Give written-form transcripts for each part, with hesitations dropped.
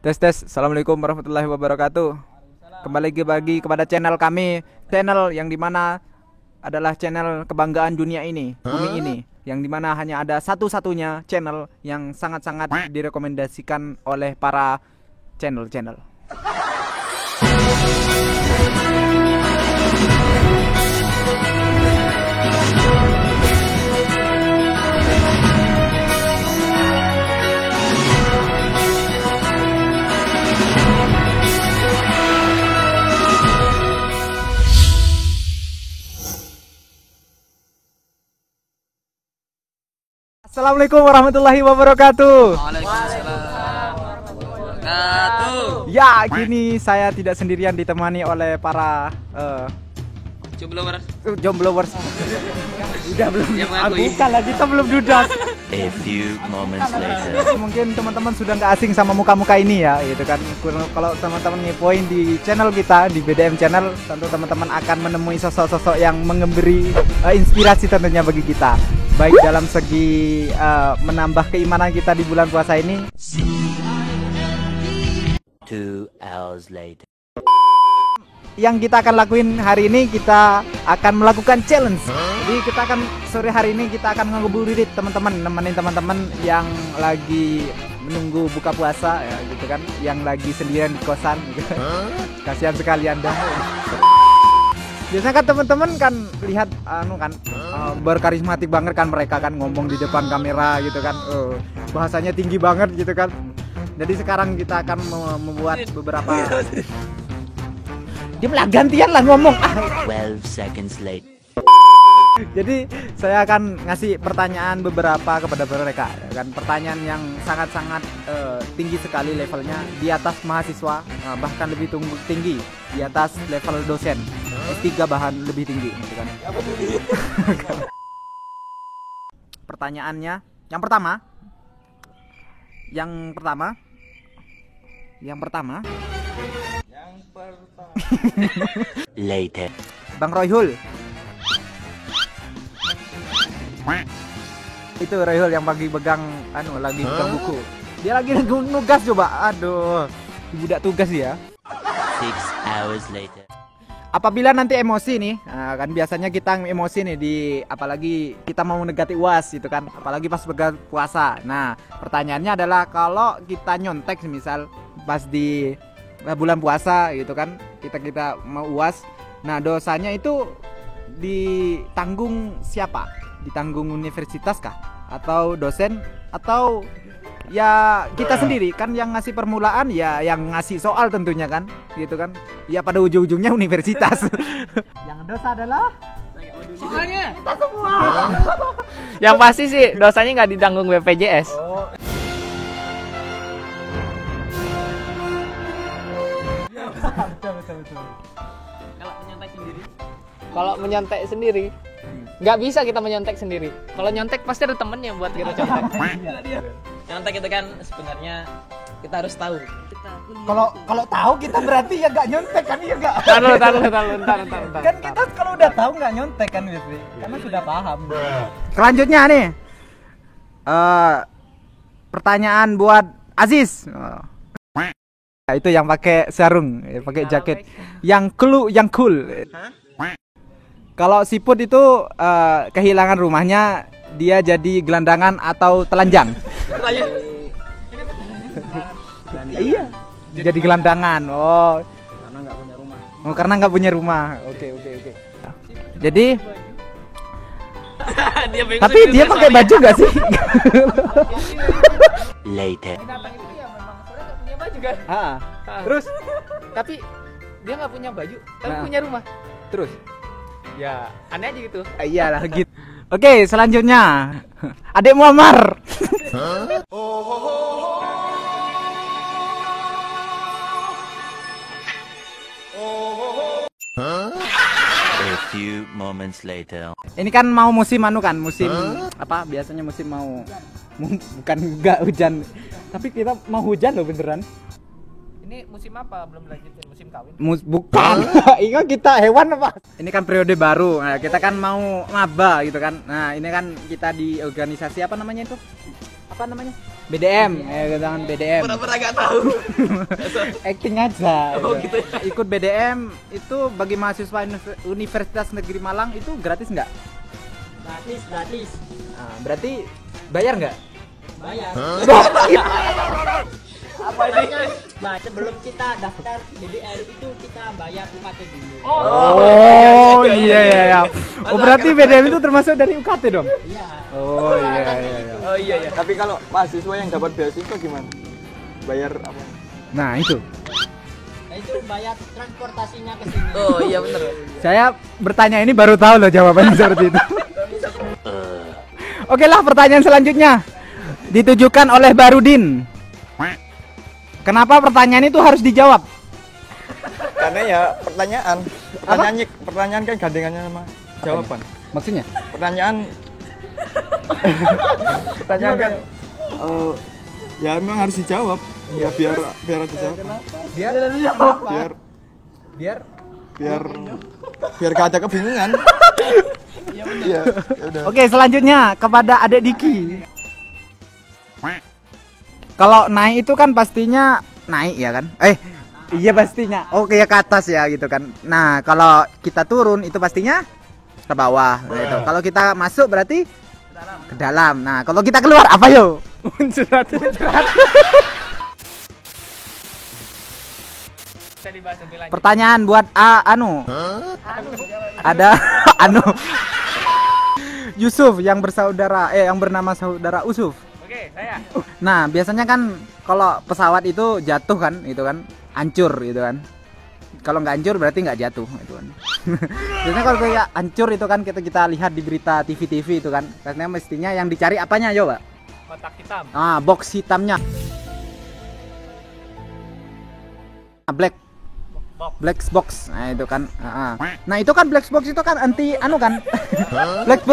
Tes tes. Assalamualaikum warahmatullahi wabarakatuh. Kembali lagi kepada channel kami, channel yang dimana adalah channel kebanggaan dunia ini, bumi ini, yang dimana hanya ada satu-satunya channel yang sangat-sangat direkomendasikan oleh para channel-channel. Assalamualaikum warahmatullahi wabarakatuh. Waalaikumsalam warahmatullahi wabarakatuh. Ya, kini saya tidak sendirian, ditemani oleh para jomblowers. Udah belum? Yang mengakui. Bukan lagi, kita belum dudas. A few moments later. Mungkin teman-teman sudah nggak asing sama muka-muka ini ya, gitu kan. Kalau teman-teman ngepoin di channel kita di BDM Channel, tentu teman-teman akan menemui sosok-sosok yang memberi inspirasi tentunya bagi kita, baik dalam segi menambah keimanan kita di bulan puasa ini. 2 hours later. Yang kita akan lakuin hari ini, kita akan melakukan challenge. Jadi kita akan sore hari ini kita akan ngabuburit teman-teman, nemenin teman-teman yang lagi menunggu buka puasa ya, gitu kan, yang lagi sendirian di kosan gitu. Kasihan sekali Anda. Biasanya kan teman-teman kan lihat berkarismatik banget kan mereka kan, ngomong di depan kamera gitu kan. Bahasanya tinggi banget gitu kan. Jadi sekarang kita akan membuat beberapa dia malah gantian lah ngomong. 12 seconds later. Jadi saya akan ngasih pertanyaan beberapa kepada mereka kan, pertanyaan yang sangat-sangat tinggi sekali levelnya, di atas mahasiswa, bahkan lebih tinggi di atas level dosen S3, bahkan lebih tinggi gitu kan. Pertanyaannya yang pertama Later. Bang Royhul. Itu Royhul yang lagi pegang lagi pegang buku. Dia lagi nugas coba. Aduh, budak tugas ya. 6 hours later. Apabila nanti emosi nih, kan biasanya kita emosi nih apalagi kita mau mendekati UAS gitu kan, apalagi pas puasa. Nah, pertanyaannya adalah kalau kita nyontek misal pas di bulan puasa gitu kan, kita mau UAS. Nah, dosanya itu ditanggung siapa? Ditanggung universitas kah? Atau dosen? Atau ya kita sendiri kan yang ngasih permulaan, ya yang ngasih soal tentunya kan, gitu kan. Ya pada ujung-ujungnya universitas. Yang dosa adalah Soalnya kita semua. Yang pasti sih dosanya nggak ditanggung BPJS. Oh. Betul. Kalau menyontek sendiri, nggak bisa kita menyontek sendiri. Kalau nyontek pasti ada temennya buat kita contek. nyontek itu kan sebenarnya kita harus tahu. Kalau tahu kita berarti ya nggak nyontek kan, ya nggak? Ntar. Kan kita kalau udah tahu nggak nyontek kan berarti, karena sudah paham. Selanjutnya nih, pertanyaan buat Aziz. Itu yang pakai sarung, pakai jaket, yang cool. Kalau siput itu kehilangan rumahnya, dia jadi gelandangan atau telanjang? Iya, jadi gelandangan. Oh, karena nggak punya rumah. Oh, karena nggak punya rumah. Oke. Jadi, tapi dia pakai baju nggak sih? Later. Binatang itu ya memang soalnya nggak punya baju kan. Terus, Tapi dia nggak punya baju, tapi punya rumah. terus. Ya aneh aja gitu. Iyalah gitu. Oke, selanjutnya Adek Muammar. A few moments later. Ini kan mau musim musim apa? Biasanya musim bukan enggak hujan. Tapi kita mau hujan loh beneran. Ini musim apa? Belum lanjutin musim kawin. Bukan. Ini kita hewan apa? Ini kan periode baru. Nah, kita kan mau maba gitu kan. Nah, ini kan kita di organisasi apa namanya itu? apa namanya? BDM, katakan BDM. Pernah gak tahu. Acting aja. Oh, gitu ya. Ikut BDM itu bagi mahasiswa Universitas Negeri Malang itu gratis nggak? Gratis. Nah, berarti bayar nggak? Bayar. Apa ini? Nah, sebelum kita daftar BDM itu kita bayar UKT dulu. Oh iya. Oh berarti BDM itu termasuk dari UKT dong? Iya. Oh iya. Oh iya. Tapi kalau mahasiswa yang dapat beasiswa gimana? Bayar apa? Nah itu. Nah, itu bayar transportasinya ke sini. Oh iya bener. Saya bertanya ini baru tahu loh jawabannya seperti itu. Oke lah, pertanyaan selanjutnya ditujukan oleh Barudin. Kenapa pertanyaan itu harus dijawab? Karena ya pertanyaan kan gandengannya sama jawaban. Maksudnya? Pertanyaan kan ya memang harus dijawab. Ya biar ada jawaban. Biar gak ada kebingungan. Iya, udah. Oke, selanjutnya kepada Adek Diki. Kalau naik itu kan pastinya naik ya kan? Iya pastinya. Oke ya ke atas ya gitu kan. Nah, kalau kita turun itu pastinya ke bawah gitu. Kalau kita masuk berarti ke dalam. Nah, kalau kita keluar apa yo? Muncrat. Bisa dibahas lebih lanjut. Pertanyaan buat ada Yusuf yang yang bernama saudara Usuf. Oke, saya. Nah, biasanya kan kalau pesawat itu jatuh kan, itu kan hancur gitu kan. Kalau nggak hancur berarti nggak jatuh itu kan. Biasanya kalau kayak hancur itu kan kita lihat di berita TV itu kan. Karena mestinya yang dicari apanya coba? Kotak hitam. Ah, box hitamnya. Black box. Nah, itu kan. Nah, itu kan black box itu kan anti kan. Black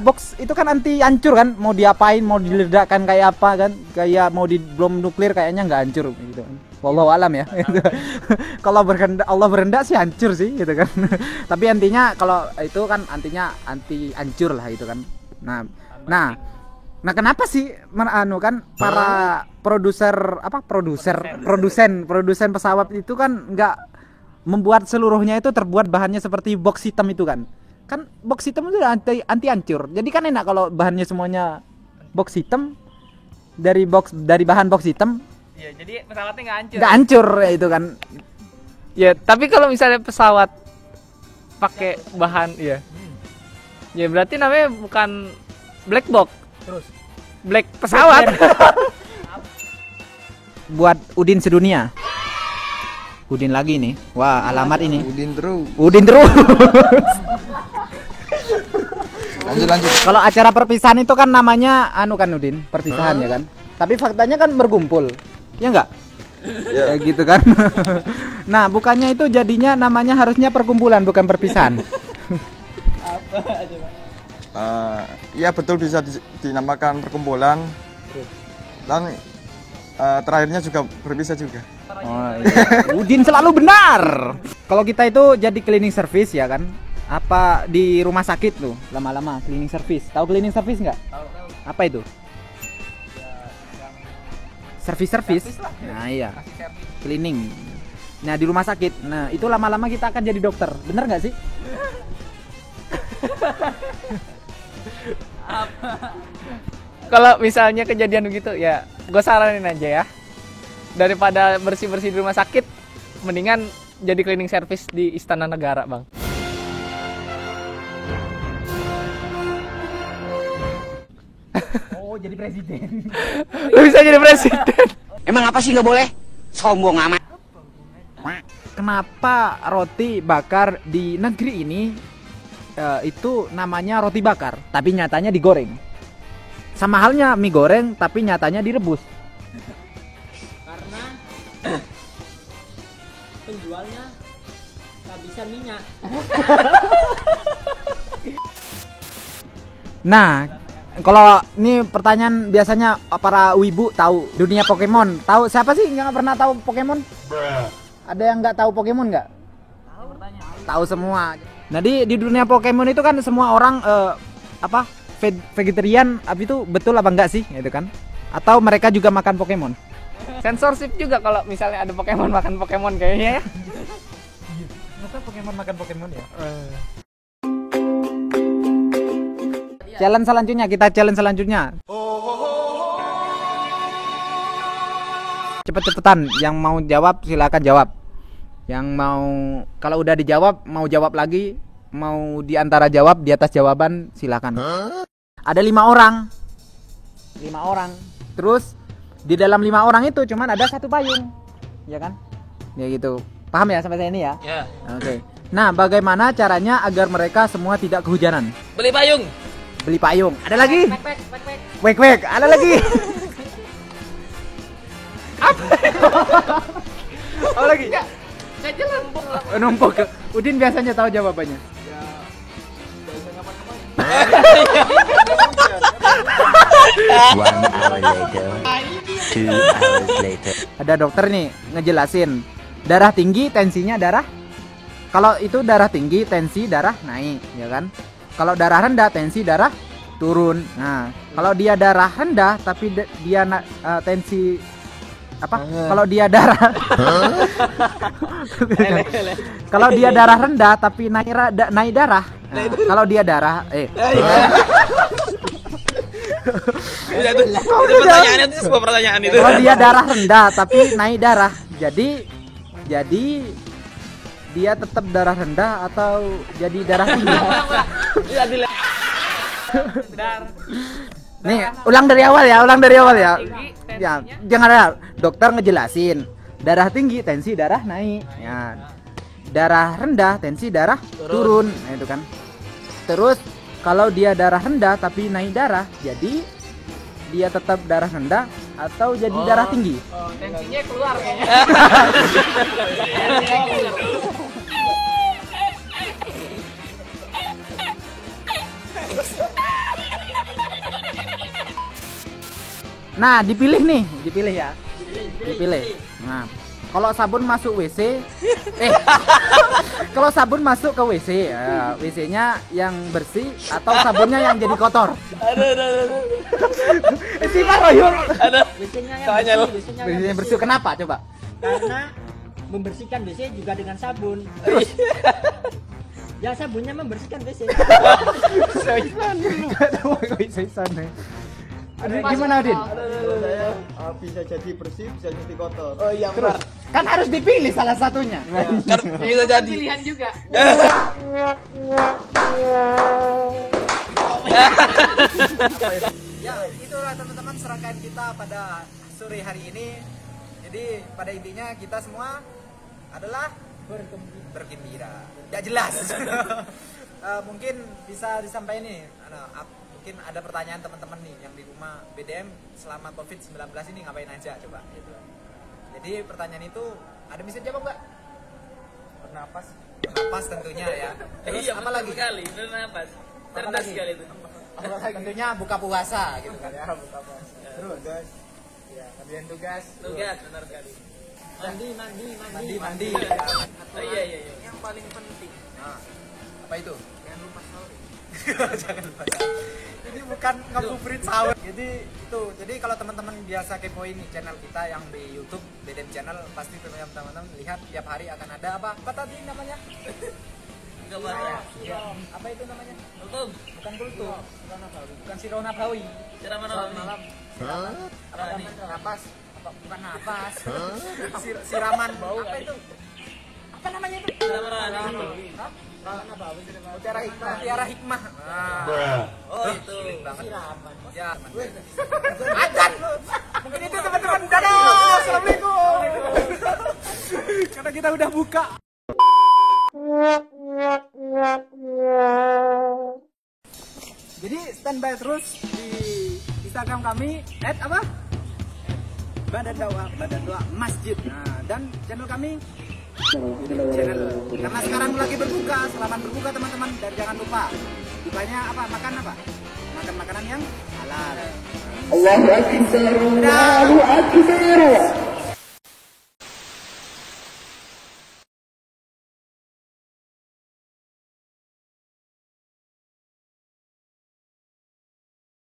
box itu kan anti hancur kan. Mau diapain, mau diledakkan kayak apa kan? Kayak mau di bom nuklir kayaknya nggak hancur gitu kan. Wallahu alam ya. Kalau Allah berkehendak sih hancur sih gitu kan. Tapi antinya kalau itu kan anti hancur lah itu kan. Nah, kenapa sih kan para produsen pesawat itu kan nggak membuat seluruhnya itu terbuat bahannya seperti box hitam itu kan? Kan box hitam itu anti hancur. Jadi kan enak kalau bahannya semuanya box hitam dari bahan box hitam. Iya, jadi pesawatnya nggak hancur. Nggak hancur ya itu kan. Ya, tapi kalau misalnya pesawat pakai bahan ya berarti namanya bukan black box. Terus black pesawat. Buat Udin sedunia. Udin lagi nih. Wah, alamat ini. Udin terus. Lanjut. Kalau acara perpisahan itu kan namanya kan Udin, perpisahan ya kan. Tapi faktanya kan berkumpul. Ya enggak? Ya gitu kan. Nah, bukannya itu jadinya namanya harusnya perkumpulan bukan perpisahan. Ya betul bisa dinamakan perkumpulan. Dan terakhirnya juga berpisah juga. Oh, iya. Udin selalu benar. Kalau kita itu jadi cleaning service ya kan? Apa di rumah sakit tuh lama-lama cleaning service. Tahu cleaning service nggak? Tahu. Apa itu? Service. Nah iya. Cleaning. Nah di rumah sakit. Nah itu lama-lama kita akan jadi dokter. Bener nggak sih? Kalau misalnya kejadian begitu ya, gue saranin aja ya. Daripada bersih-bersih di rumah sakit, mendingan jadi cleaning service di Istana Negara, Bang. Oh, jadi presiden. Lu bisa jadi presiden. Emang apa sih nggak boleh? Sombong amat. Kenapa roti bakar di negeri ini itu namanya roti bakar, tapi nyatanya digoreng? Sama halnya mie goreng, tapi nyatanya direbus. Karena penjualnya kehabisan minyak. Nah, kalau ini pertanyaan biasanya para wibu tahu dunia Pokemon. Tahu siapa sih yang nggak pernah tahu Pokemon? Ada yang nggak tahu Pokemon nggak? Tahu semua. Nah di dunia Pokemon itu kan semua orang vegetarian, itu betul apa enggak sih? Itu kan? Atau mereka juga makan Pokemon? Sensorship juga kalau misalnya ada Pokemon makan Pokemon kayaknya ya. Masa Pokemon makan Pokemon ya? Challenge selanjutnya, kita challenge selanjutnya. Cepet-cepetan, yang mau jawab silakan jawab. Yang mau, kalau udah dijawab mau jawab lagi, mau di antara jawab, di atas jawaban silakan. Ada 5 orang. 5 orang. Terus di dalam 5 orang itu cuman ada 1 payung. Ya kan? Ya gitu. Paham ya sampai ini ya? Ya. Oke. Nah, bagaimana caranya agar mereka semua tidak kehujanan? Beli payung. Beli payung. Ada lagi? Wek. Wek. Ada lagi? Apa? Oh lagi? Saya jalan Numpuk. Udin biasanya tahu jawabannya. One hour later. 2 hours later. Ada dokter nih ngejelasin. Darah tinggi, tensinya darah. Kalau itu darah tinggi, tensi darah naik, ya kan? Kalau darah rendah, tensi darah turun. Nah, kalau dia darah rendah tapi dia tensi apa? Kalau dia darah kalau dia darah rendah tapi naik darah. Nah, kalau dia darah Pertanyaan itu sebuah pertanyaan itu. kalau dia darah rendah tapi naik darah. Jadi dia tetap darah rendah atau jadi darah tinggi? Nih, ulang dari awal ya. Ya, jangan ada dokter ngejelasin. Darah tinggi, tensi darah naik. Ya. Darah rendah, tensi darah turun. Nah, itu kan. Terus kalau dia darah rendah tapi naik darah, jadi dia tetap darah rendah atau jadi darah tinggi? tensinya keluar kayaknya. Nah, dipilih ya. Dipilih. Nah, kalau sabun masuk WC, kalau sabun masuk ke WC, WC-nya yang bersih atau sabunnya yang jadi kotor? Si Maroyur. Biasanya WC-nya bersih. Kenapa coba? Karena membersihkan WC juga dengan sabun. Ya sabunnya membersihkan WC. Gimana, Din? Saya bisa jadi bersih, bisa jadi kotor. Oh iya benar. Kan harus dipilih salah satunya. Bisa jadi. Pilihan juga. Ya, itulah teman-teman serangkaian kita pada sore hari ini. Jadi pada intinya kita semua adalah bergembira. Ya jelas. Mungkin bisa disampaikan nih. Mungkin ada pertanyaan teman-teman nih yang di rumah, BDM selama COVID-19 ini ngapain aja coba gitu. Jadi pertanyaan itu ada bisa jawab nggak? Bernapas tentunya ya. Terus Iya, apa lagi? Sekali, bernapas. Cerdas sekali itu. Tentunya buka puasa gitu kan ya, buka puasa. Terus ya, kemudian tugas, benar sekali. mandi. Oh, iya. Yang paling penting. Nah, apa itu? Jangan lupa sahur. Jangan lupa. Ini bukan ngabuburit sahur. Jadi kalau teman-teman biasa kepoin nih channel kita yang di YouTube BDM channel, pasti teman-teman lihat tiap hari akan ada apa tadi namanya? Apa itu namanya? Kultum. Bukan kultum, bukan sirau nabawi. Ceramah malam. Apa namanya? Napas? Apa bukan napas? Siraman bau. Apa itu? Apa namanya itu? Hah? Mutiara hikmah. Oh itu. Siraman. Ya. Ajan. Mungkin itu teman-teman. Dadah. Assalamualaikum. Karena kita udah buka. Jadi standby terus di Instagram kami @apa? Badan doa masjid. Nah, dan channel kami karena sekarang lagi berbuka, selamat berbuka teman-teman, dan jangan lupa bukanya makan makanan yang halal. Allahu Akbar.